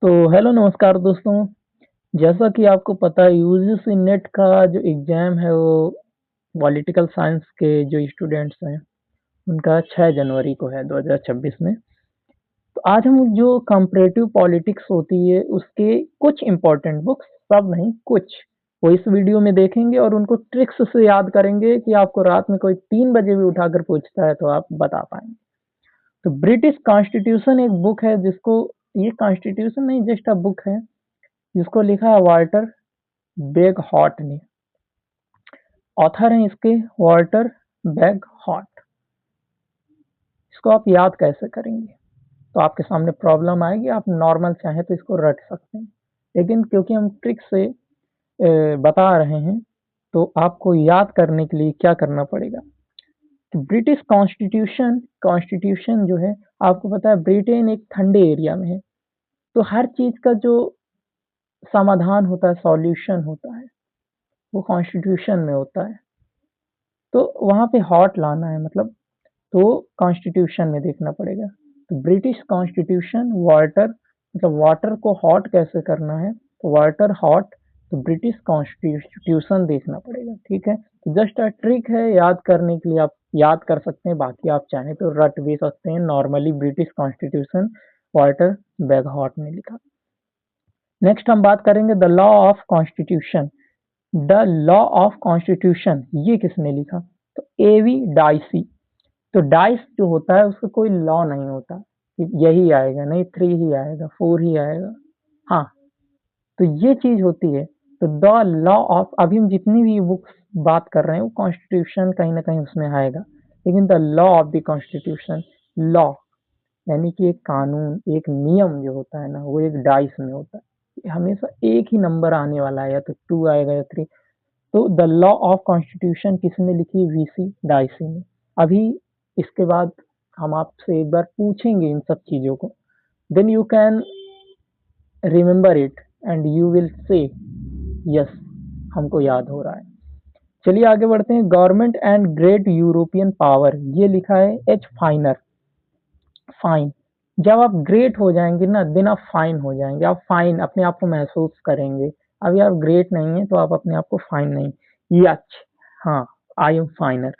तो हेलो नमस्कार दोस्तों। जैसा कि आपको पता है यूजीसी नेट का जो एग्ज़ाम है वो पॉलिटिकल साइंस के जो स्टूडेंट्स हैं उनका 6 जनवरी को है 2026 में। तो आज हम जो कंपैरेटिव पॉलिटिक्स होती है उसके कुछ इम्पोर्टेंट बुक्स, सब नहीं कुछ, वो इस वीडियो में देखेंगे और उनको ट्रिक्स से याद करेंगे कि आपको रात में कोई 3 बजे भी उठाकर पूछता है तो आप बता पाएँगे। तो ब्रिटिश कॉन्स्टिट्यूशन एक बुक है जिसको, ये कॉन्स्टिट्यूशन नहीं जस्ट अ बुक है जिसको लिखा है वाल्टर बेगहॉट ने। ऑथर हैं इसके वाल्टर बेगहॉट। इसको आप याद कैसे करेंगे? तो आपके सामने प्रॉब्लम आएगी। आप नॉर्मल चाहें तो इसको रट सकते हैं, लेकिन क्योंकि हम ट्रिक से बता रहे हैं तो आपको याद करने के लिए क्या करना पड़ेगा। तो ब्रिटिश कॉन्स्टिट्यूशन कॉन्स्टिट्यूशन जो है, आपको पता है ब्रिटेन एक ठंडे एरिया में है, तो हर चीज का जो समाधान होता है, सॉल्यूशन होता है, वो कॉन्स्टिट्यूशन में होता है। तो वहाँ पे हॉट लाना है, मतलब तो कॉन्स्टिट्यूशन में देखना पड़ेगा। तो ब्रिटिश कॉन्स्टिट्यूशन वाटर, मतलब वाटर को हॉट कैसे करना है, तो वाटर हॉट, तो ब्रिटिश कॉन्स्टिट्यूशन देखना पड़ेगा। ठीक है, तो जस्ट अ ट्रिक है याद करने के लिए, आप याद कर सकते हैं, बाकी आप चाहें तो रट भी सकते हैं। नॉर्मली ब्रिटिश कॉन्स्टिट्यूशन वाटर बेगहॉट ने लिखा। नेक्स्ट हम बात करेंगे the law of constitution. The law of constitution ये किसने लिखा? तो एवी डाइसी। तो डाइस जो होता है उसका कोई लॉ नहीं होता कि यही आएगा, नहीं 3 ही आएगा, 4 ही आएगा। हाँ, तो ये चीज होती है। तो द लॉ ऑफ, अभी हम जितनी भी बुक्स बात कर रहे हैं वो कॉन्स्टिट्यूशन कहीं ना कहीं उसमें आएगा, लेकिन the law of the constitution, law यानी कि एक कानून, एक नियम जो होता है ना, वो एक डाइस में होता है। हमेशा एक ही नंबर आने वाला है, या तो 2 आएगा या 3। तो द लॉ ऑफ कॉन्स्टिट्यूशन किसने लिखी? वीसी डाइसी ने। अभी इसके बाद हम आपसे एक बार पूछेंगे इन सब चीजों को, then you can remember it and you will say yes, हमको याद हो रहा है। चलिए आगे बढ़ते हैं। Government and great European power, ये लिखा है एच फाइनर। फाइन, जब आप ग्रेट हो जाएंगे ना देन आप फाइन हो जाएंगे। आप फाइन अपने आप को महसूस करेंगे। अभी आप ग्रेट नहीं है तो आप अपने आप को फाइन नहीं, यच, हाँ, आई एम फाइनर।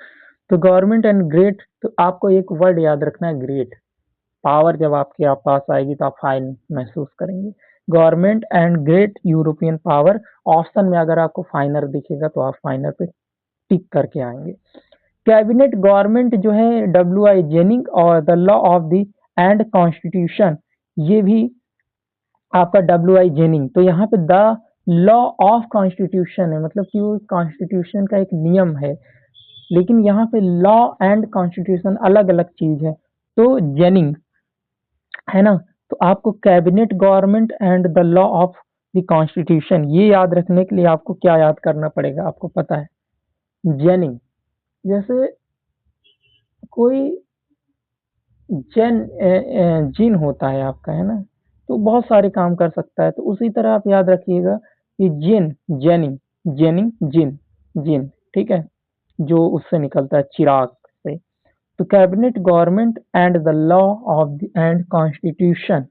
तो गवर्नमेंट एंड ग्रेट, तो आपको एक वर्ड याद रखना है, ग्रेट। पावर जब आपके आप पास आएगी तो आप फाइन महसूस करेंगे। Government and great European power, option में अगर आपको फाइनर दिखेगा तो आप फाइनर पे टिक करके आएंगे। कैबिनेट गवर्नमेंट जो है डब्ल्यू आई जेनिंग, और the law of the end constitution, ये भी आपका डब्ल्यू आई जेनिंग। तो यहाँ पे द लॉ ऑफ कॉन्स्टिट्यूशन है, मतलब कि वो कॉन्स्टिट्यूशन का एक नियम है, लेकिन यहाँ पे लॉ एंड कॉन्स्टिट्यूशन अलग अलग चीज है। तो जेनिंग है ना, तो आपको cabinet government and the law of the constitution, ये याद रखने के लिए आपको क्या याद करना पड़ेगा, आपको पता है जेनिंग। जैसे कोई जिन होता है आपका, है ना, तो बहुत सारे काम कर सकता है, तो उसी तरह आप याद रखिएगा कि जिन, जेनिंग, जेनिंग जिन, जिन, ठीक है, जो उससे निकलता है चिराग से। तो cabinet government and the law of the end constitution,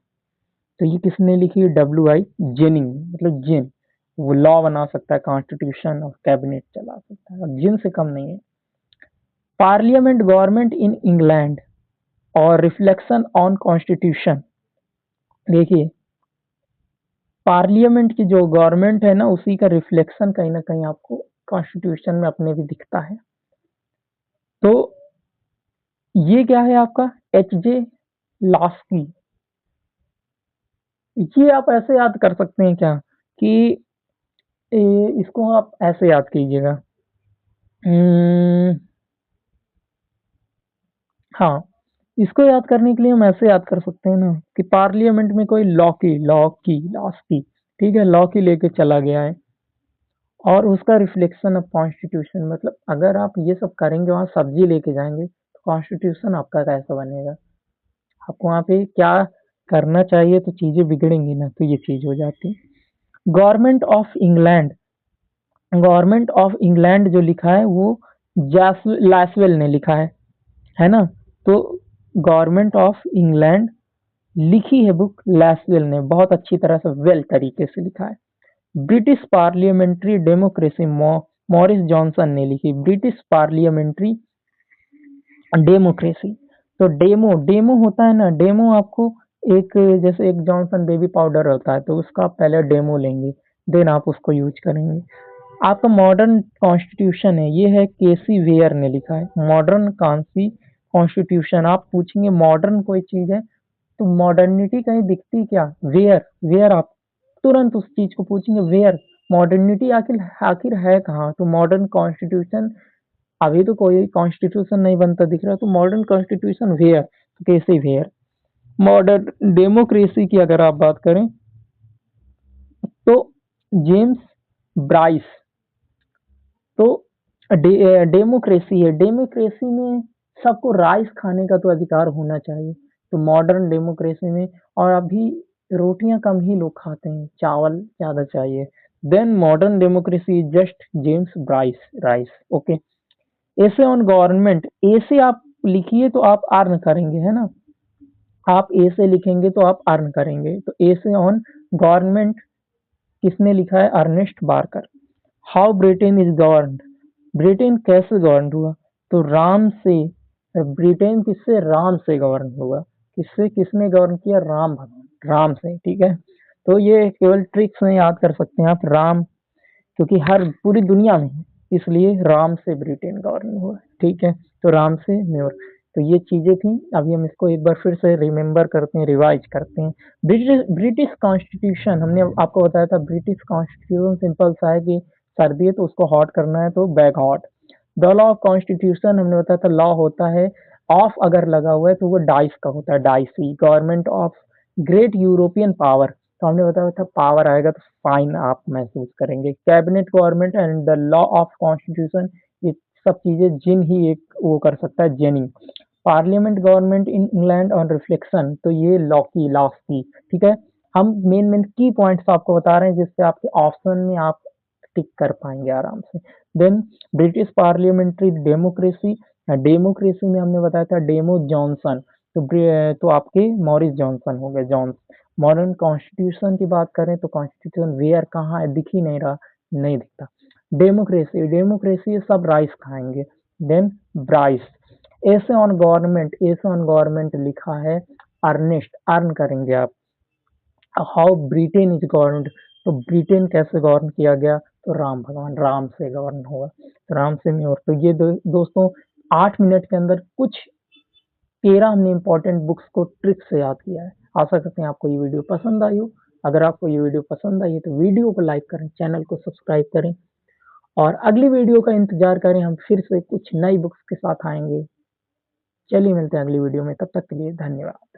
तो ये किसने लिखी? डब्ल्यू आई जेनिंग, मतलब जिन। वो लॉ बना सकता है कॉन्स्टिट्यूशन और कैबिनेट चला सकता है, और जिन से कम नहीं है। पार्लियामेंट गवर्नमेंट इन इंग्लैंड और रिफ्लेक्शन ऑन कॉन्स्टिट्यूशन, देखिए पार्लियामेंट की जो गवर्नमेंट है ना उसी का रिफ्लेक्शन कहीं ना कहीं आपको कॉन्स्टिट्यूशन में अपने भी दिखता है। तो ये क्या है आपका? H J Laski. ये आप ऐसे याद कर सकते हैं क्या कि इसको आप ऐसे याद कीजिएगा। हाँ, इसको याद करने के लिए हम ऐसे याद कर सकते हैं ना कि पार्लियामेंट में कोई लॉ की लास्की, ठीक है, लॉ की लेके चला गया है, और उसका रिफ्लेक्शन ऑफ कॉन्स्टिट्यूशन, मतलब अगर आप ये सब करेंगे, वहाँ सब्जी लेके जाएंगे तो कॉन्स्टिट्यूशन आपका कैसा बनेगा? आपको वहाँ पे क्या करना चाहिए, तो चीजें बिगड़ेंगी ना, तो ये चीज हो जाती है। Government of England, government of England जो लिखा है वो लैसवेल ने लिखा है ना। तो गवर्नमेंट ऑफ इंग्लैंड लिखी है बुक लैसवेल ने, बहुत अच्छी तरह से वेल तरीके से लिखा है। British parliamentary democracy Morris Johnson ने लिखी, ब्रिटिश पार्लियामेंट्री डेमोक्रेसी। तो डेमो डेमो होता है ना, डेमो आपको एक जैसे एक जॉनसन बेबी पाउडर होता है तो उसका आप पहले डेमो लेंगे, देन आप उसको यूज करेंगे। आपका मॉडर्न कॉन्स्टिट्यूशन है, ये है केसी वेयर ने लिखा है, मॉडर्न कांसी कॉन्स्टिट्यूशन। आप पूछेंगे मॉडर्न कोई चीज है तो मॉडर्निटी कहीं दिखती क्या, वेयर वेयर आप तुरंत उस चीज को पूछेंगे वेयर, मॉडर्निटी आखिर आखिर है कहाँ, तो मॉडर्न कॉन्स्टिट्यूशन, अभी तो कोई कॉन्स्टिट्यूशन नहीं बनता दिख रहा, तो मॉडर्न कॉन्स्टिट्यूशन वेयर, कैसे वेयर। मॉडर्न डेमोक्रेसी की अगर आप बात करें तो जेम्स ब्राइस। तो डेमोक्रेसी है, डेमोक्रेसी में सबको राइस खाने का तो अधिकार होना चाहिए, तो मॉडर्न डेमोक्रेसी में, और अभी रोटियां कम ही लोग खाते हैं, चावल ज्यादा चाहिए। Then modern democracy is just James Bryce rice. Okay, essays on government, ऐसे आप लिखिए तो आप अर्न करेंगे, है ना, आप ए से लिखेंगे तो आप अर्न करेंगे, तो ए से ऑन गवर्नमेंट किसने लिखा है, Ernest Barker. How Britain is govern, Britain कैसे गवर्न हुआ, तो राम से, ब्रिटेन किससे, राम से गवर्न हुआ, किससे, किसने गवर्न किया, राम भगवान, राम से, ठीक है। तो ये केवल ट्रिक्स में याद कर सकते हैं आप, राम, क्योंकि हर पूरी दुनिया में है, इसलिए राम से ब्रिटेन गवर्न हुआ, ठीक है। तो राम से म्योर, तो ये चीजें थी, अभी हम इसको एक बार फिर से रिमेम्बर करते हैं, रिवाइज करते हैं। ब्रिटिश ब्रिटिश कॉन्स्टिट्यूशन, हमने आपको बताया था ब्रिटिश कॉन्स्टिट्यूशन सिंपल सा है कि सर्दी है तो उसको हॉट करना है तो bag hot. The law of constitution हमने बताया था, लॉ होता है, ऑफ अगर लगा हुआ है तो वो डाइस का होता है, dicey. Government of great European power, तो हमने बताया था पावर आएगा तो फाइन आप महसूस करेंगे। Cabinet government and the law of constitution, ये सब चीजें जिन ही एक वो कर सकता है, jenny. Parliament government in England on reflection, तो ये लॉ की लॉस की, ठीक है। हम मेन मेन की पॉइंट्स आपको बता रहे हैं जिससे आपके ऑप्शन में आप टिक कर पाएंगे आराम से। Then British parliamentary democracy, democracy में हमने बताया था डेमो जॉनसन, तो आपके मॉरिस जॉनसन हो गए, जॉन्स। मॉडर्न कॉन्स्टिट्यूशन की बात करें तो कॉन्स्टिट्यूशन वेयर कहाँ है, दिख ही नहीं रहा, नहीं दिखता। डेमोक्रेसी, डेमोक्रेसी सब राइस खाएंगे। देन ब्राइस, ऐसे ऑन गवर्नमेंट, ऐसे ऑन गवर्नमेंट लिखा है, अर्नेस्ट, अर्न करेंगे आप। हाउ ब्रिटेन इज गवर्नड, तो ब्रिटेन कैसे गवर्न किया गया, तो राम भगवान, राम से गवर्न हुआ, तो राम से नहीं। और तो ये दोस्तों 8 मिनट के अंदर कुछ 13 हमने इंपॉर्टेंट बुक्स को ट्रिक से याद किया है। आशा करते हैं आपको ये वीडियो पसंद आई हो। अगर आपको ये वीडियो पसंद आई है तो वीडियो को लाइक करें, चैनल को सब्सक्राइब करें, और अगली वीडियो का इंतजार करें, हम फिर से कुछ नई बुक्स के साथ आएंगे। चलिए मिलते हैं अगली वीडियो में, तब तक के लिए धन्यवाद।